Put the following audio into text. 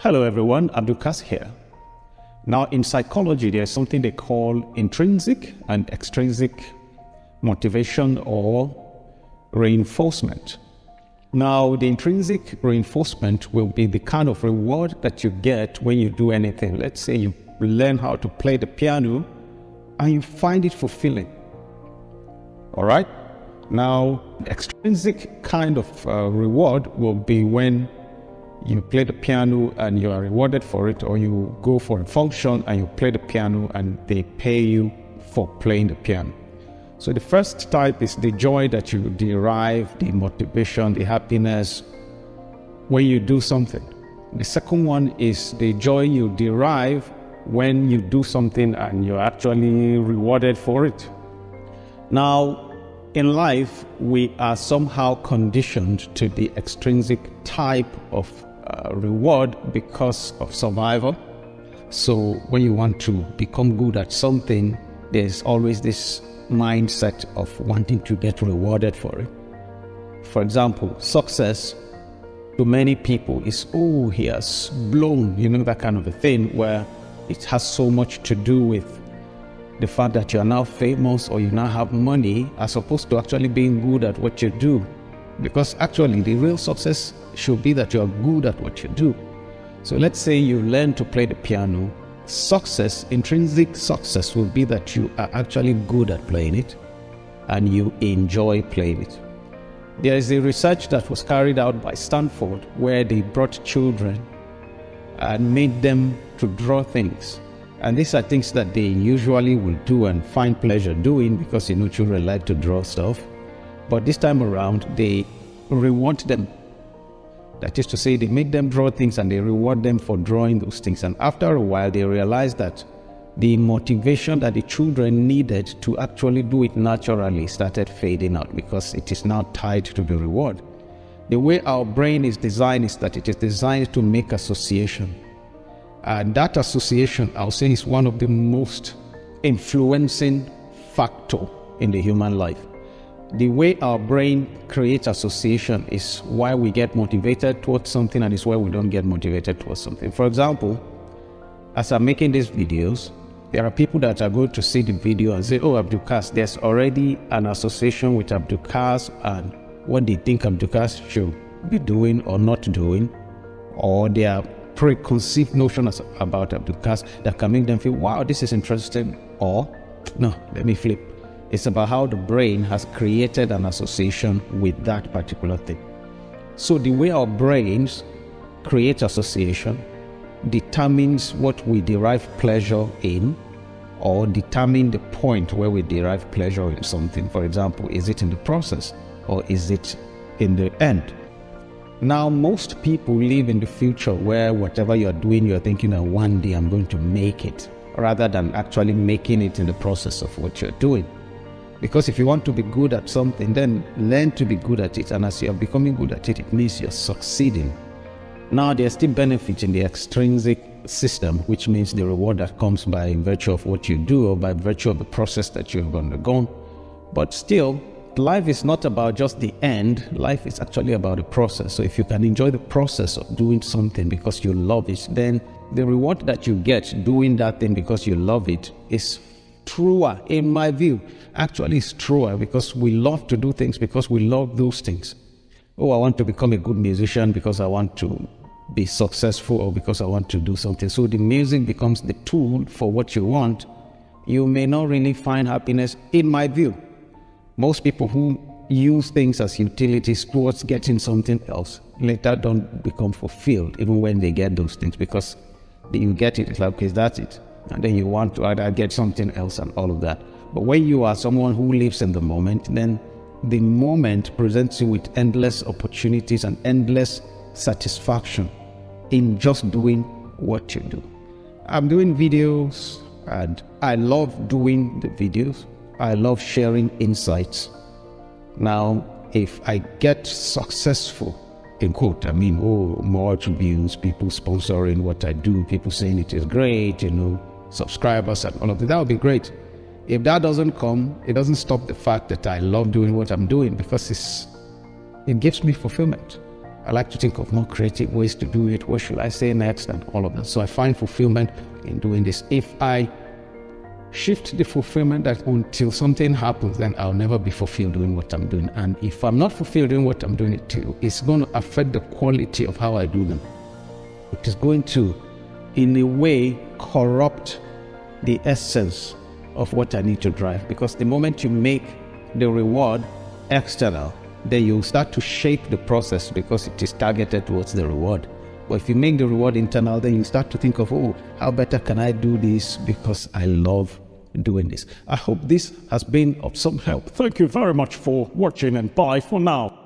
Hello everyone, Abdulkas here. Now in psychology, there's something they call intrinsic and extrinsic motivation or reinforcement. Now the intrinsic reinforcement will be the kind of reward that you get when you do anything. Let's say you learn how to play the piano and you find it fulfilling. All right? Now, extrinsic kind of reward will be when you play the piano and you are rewarded for it, or you go for a function and you play the piano and they pay you for playing the piano. So the first type is the joy that you derive, the motivation, the happiness when you do something. The second one is the joy you derive when you do something and you're actually rewarded for it. Now, in life, we are somehow conditioned to the extrinsic type of reward because of survival. So when you want to become good at something, there's always this mindset of wanting to get rewarded for it. For example, success to many people is, oh, he has blown, that kind of a thing, where it has so much to do with the fact that you are now famous or you now have money, as opposed to actually being good at what you do. Because actually the real success should be that you are good at what you do. So let's say you learn to play the piano. Success, intrinsic success, will be that you are actually good at playing it and you enjoy playing it. There is a research that was carried out by Stanford where they brought children and made them to draw things. And these are things that they usually will do and find pleasure doing because children like to draw stuff. But this time around, they reward them. That is to say, they make them draw things and they reward them for drawing those things. And after a while, they realize that the motivation that the children needed to actually do it naturally started fading out because it is now tied to the reward. The way our brain is designed is that it is designed to make association. And that association, I'll say, is one of the most influencing factor in the human life. The way our brain creates association is why we get motivated towards something and is why we don't get motivated towards something. For example, as I'm making these videos, there are people that are going to see the video and say, oh, Abdulkas, there's already an association with Abdulkas and what they think Abdulkas should be doing or not doing, or their preconceived notions about Abdulkas that can make them feel, wow, this is interesting, or no, let me flip. It's about how the brain has created an association with that particular thing. So the way our brains create association determines what we derive pleasure in, or determine the point where we derive pleasure in something. For example, is it in the process or is it in the end? Now, most people live in the future where whatever you're doing, you're thinking that one day I'm going to make it, rather than actually making it in the process of what you're doing. Because if you want to be good at something, then learn to be good at it. And as you're becoming good at it, it means you're succeeding. Now, there's still benefit in the extrinsic system, which means the reward that comes by virtue of what you do or by virtue of the process that you've undergone. But still, life is not about just the end. Life is actually about the process. So if you can enjoy the process of doing something because you love it, then the reward that you get doing that thing because you love it is truer, in my view. Actually, it's truer because we love to do things because we love those things. Oh, I want to become a good musician because I want to be successful or because I want to do something. So the music becomes the tool for what you want. You may not really find happiness, in my view. Most people who use things as utilities towards getting something else later don't become fulfilled even when they get those things, because you get it, it's like, okay, that's it. And then you want to either get something else and all of that. But when you are someone who lives in the moment, then the moment presents you with endless opportunities and endless satisfaction in just doing what you do. I'm doing videos and I love doing the videos. I love sharing insights. Now, if I get successful, in quote, I mean, more views, people sponsoring what I do, people saying it is great, subscribers and all of that would be great. If that doesn't come, it doesn't stop the fact that I love doing what I'm doing, because it gives me fulfillment. I like to think of more creative ways to do it. What should I say next and all of that. So I find fulfillment in doing this. If I shift the fulfillment that until something happens, then I'll never be fulfilled doing what I'm doing. And if I'm not fulfilled doing what I'm doing it too, it's going to affect the quality of how I do them. It is going to, in a way, corrupt the essence of what I need to drive. Because the moment you make the reward external, then you start to shape the process because it is targeted towards the reward. But if you make the reward internal, then you start to think of, oh, how better can I do this because I love doing this. I hope this has been of some help. Thank you very much for watching, and bye for now.